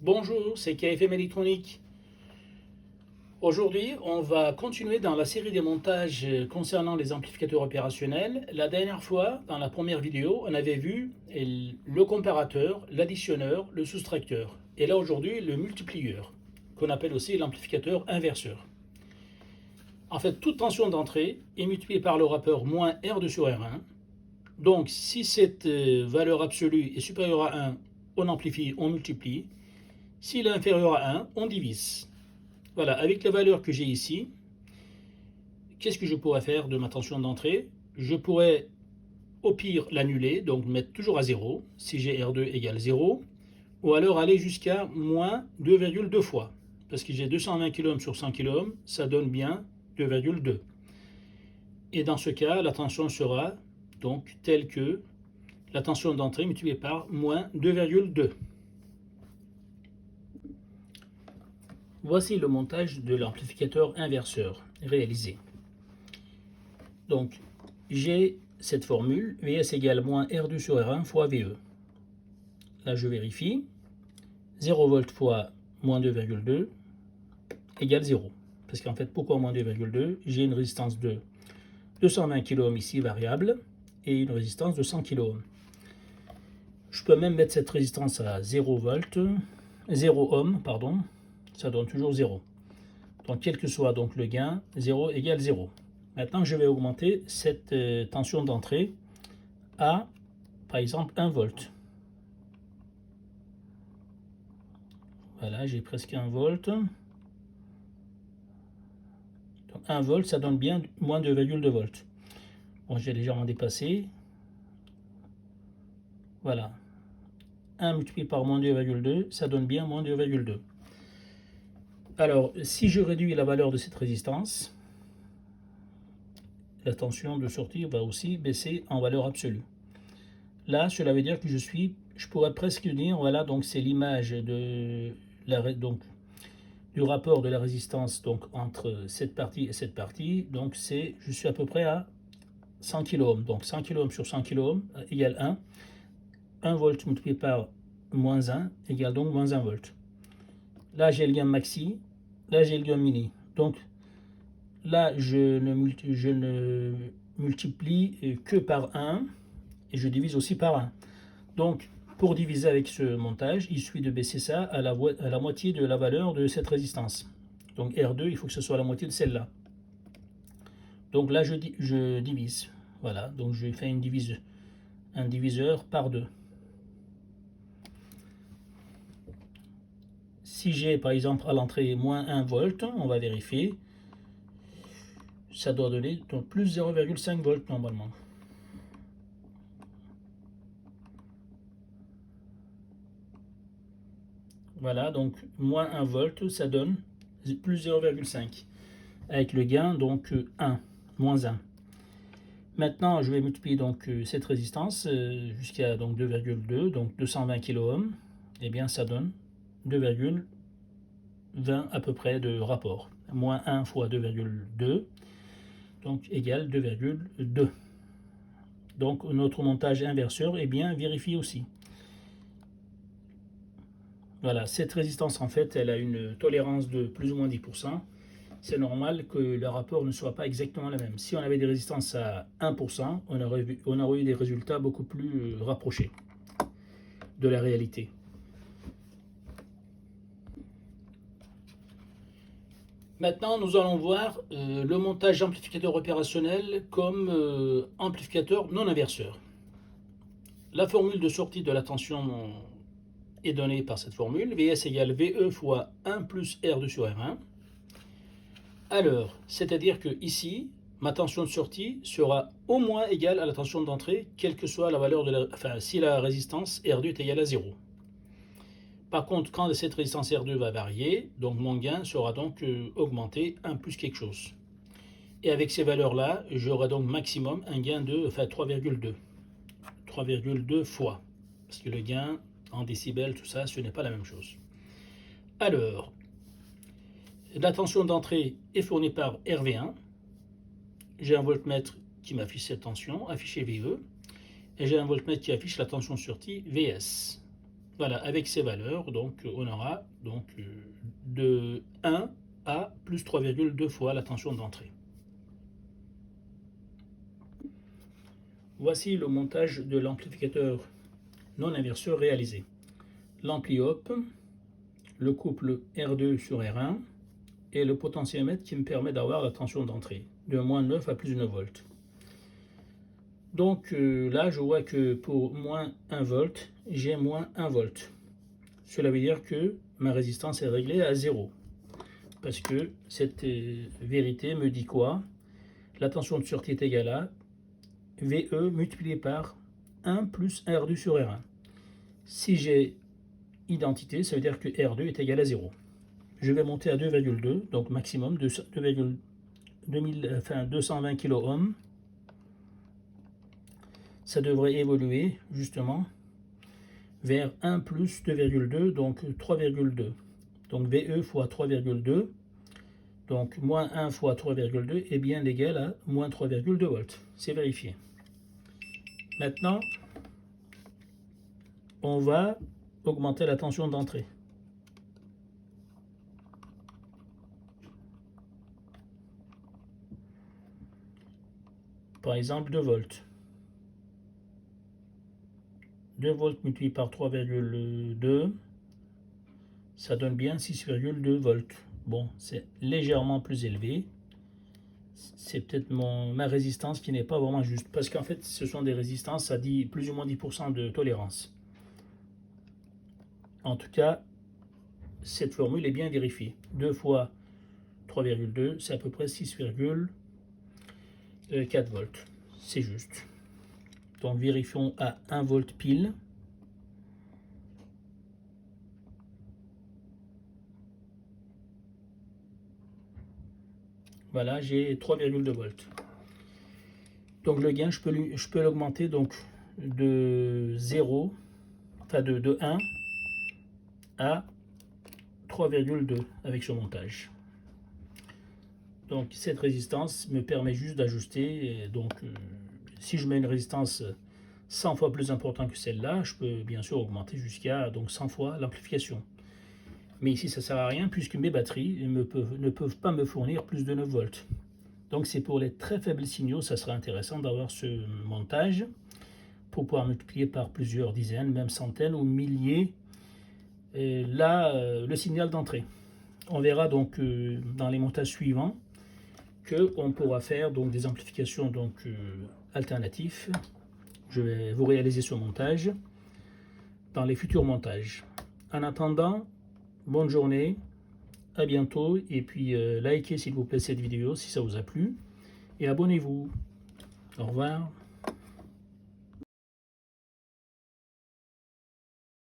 Bonjour, c'est KFM Électronique. Aujourd'hui, on va continuer dans la série des montages concernant les amplificateurs opérationnels. La dernière fois, dans la première vidéo, on avait vu le comparateur, l'additionneur, le soustracteur. Et là aujourd'hui, le multiplieur, qu'on appelle aussi l'amplificateur inverseur. En fait, toute tension d'entrée est multipliée par le rapport moins R2 sur R1. Donc, si cette valeur absolue est supérieure à 1, on amplifie, on multiplie. S'il est inférieur à 1, on divise. Voilà, avec la valeur que j'ai ici, qu'est-ce que je pourrais faire de ma tension d'entrée? Je pourrais au pire l'annuler, donc mettre toujours à 0, si j'ai R2 égale 0, ou alors aller jusqu'à moins 2,2 fois. Parce que j'ai 220 kΩ sur 100 kΩ, ça donne bien 2,2. Et dans ce cas, la tension sera donc telle que la tension d'entrée multipliée par moins 2,2. Voici le montage de l'amplificateur inverseur réalisé. Donc, j'ai cette formule, Vs égale moins R2 sur R1 fois VE. Là, je vérifie. 0 V fois moins 2,2 égale 0. Parce qu'en fait, pourquoi moins 2,2? J'ai une résistance de 220 kΩ ici, variable, et une résistance de 100 kΩ. Je peux même mettre cette résistance à 0 ohm, pardon. Ça donne toujours 0. Donc, quel que soit donc le gain, 0 égale 0. Maintenant, je vais augmenter cette tension d'entrée à, par exemple, 1 volt. Voilà, j'ai presque 1 volt. Donc, 1 volt, ça donne bien moins 2,2 volts. Bon, j'ai légèrement dépassé. Voilà. 1 multiplié par moins 2,2, ça donne bien moins 2,2. Alors, si je réduis la valeur de cette résistance, la tension de sortie va aussi baisser en valeur absolue. Là, cela veut dire que je pourrais presque dire, voilà, donc c'est l'image de du rapport de la résistance donc entre cette partie et cette partie. Donc je suis à peu près à 100 kΩ. Donc 100 kΩ sur 100 kΩ égale 1. 1 volt multiplié par moins 1 égale donc moins 1 volt. Là, j'ai le gain maxi. Là, j'ai le gain mini. Donc, là, je ne multiplie que par 1 et je divise aussi par 1. Donc, pour diviser avec ce montage, il suffit de baisser ça à la moitié de la valeur de cette résistance. Donc, R2, il faut que ce soit la moitié de celle-là. Donc là, je divise. Voilà, donc je fais un diviseur par 2. Si j'ai par exemple à l'entrée moins 1 volt, on va vérifier, ça doit donner donc plus 0,5 volts normalement. Voilà, donc moins 1 volt, ça donne plus 0,5. Avec le gain, donc 1, moins 1. Maintenant, je vais multiplier donc cette résistance jusqu'à 2,2, donc 220 kΩ. Eh bien, ça donne 2,20 à peu près de rapport. Moins 1 fois 2,2, donc égale 2,2. Donc notre montage inverseur est bien vérifié aussi. Voilà, cette résistance en fait, elle a une tolérance de plus ou moins 10%. C'est normal que le rapport ne soit pas exactement le même. Si on avait des résistances à 1%, on aurait eu des résultats beaucoup plus rapprochés de la réalité. Maintenant, nous allons voir le montage d'amplificateur opérationnel comme amplificateur non inverseur. La formule de sortie de la tension est donnée par cette formule, Vs égale VE fois 1 plus R2 sur R1. Alors, c'est-à-dire que ici, ma tension de sortie sera au moins égale à la tension d'entrée, quelle que soit la valeur si la résistance R2 est égale à 0. Par contre, quand cette résistance R2 va varier, donc mon gain sera donc augmenté 1 plus quelque chose. Et avec ces valeurs-là, j'aurai donc maximum un gain de 3,2. 3,2 fois. Parce que le gain en décibels, tout ça, ce n'est pas la même chose. Alors, la tension d'entrée est fournie par RV1. J'ai un voltmètre qui m'affiche cette tension, affiché VE. Et j'ai un voltmètre qui affiche la tension de sortie VS. Voilà, avec ces valeurs, donc on aura donc de 1 à plus 3,2 fois la tension d'entrée. Voici le montage de l'amplificateur non inverseur réalisé. L'ampli op, le couple R2 sur R1 et le potentiomètre qui me permet d'avoir la tension d'entrée de moins 9 à plus 9 volts. Donc là, je vois que pour moins 1 volt, j'ai moins 1 volt. Cela veut dire que ma résistance est réglée à 0. Parce que cette vérité me dit quoi? La tension de sortie est égale à VE multiplié par 1 plus R2 sur R1. Si j'ai identité, ça veut dire que R2 est égal à 0. Je vais monter à 2,2, donc maximum de 220 kΩ. Ça devrait évoluer justement vers 1 plus 2,2, donc 3,2. Donc VE fois 3,2, donc moins 1 fois 3,2 est bien égal à moins 3,2 volts. C'est vérifié. Maintenant, on va augmenter la tension d'entrée. Par exemple, 2 volts. 2 volts multiplié par 3,2, ça donne bien 6,2 volts. Bon, c'est légèrement plus élevé. C'est peut-être ma résistance qui n'est pas vraiment juste. Parce qu'en fait, ce sont des résistances à plus ou moins 10% de tolérance. En tout cas, cette formule est bien vérifiée. 2 fois 3,2, c'est à peu près 6,4 volts. C'est juste. Donc vérifions à 1 volt pile. Voilà, j'ai 3,2 volts. Donc le gain, je peux l'augmenter donc de 0, enfin de 1 à 3,2 avec ce montage. Donc cette résistance me permet juste d'ajuster. Donc si je mets une résistance 100 fois plus importante que celle-là, je peux bien sûr augmenter jusqu'à 100 fois l'amplification. Mais ici, ça ne sert à rien puisque mes batteries ne peuvent pas me fournir plus de 9 volts. Donc c'est pour les très faibles signaux, ça serait intéressant d'avoir ce montage pour pouvoir multiplier par plusieurs dizaines, même centaines ou milliers le signal d'entrée. On verra donc dans les montages suivants qu'on pourra faire donc des amplifications alternatives. Je vais vous réaliser ce montage dans les futurs montages. En attendant, bonne journée, à bientôt, et puis likez s'il vous plaît cette vidéo si ça vous a plu, et abonnez-vous. Au revoir.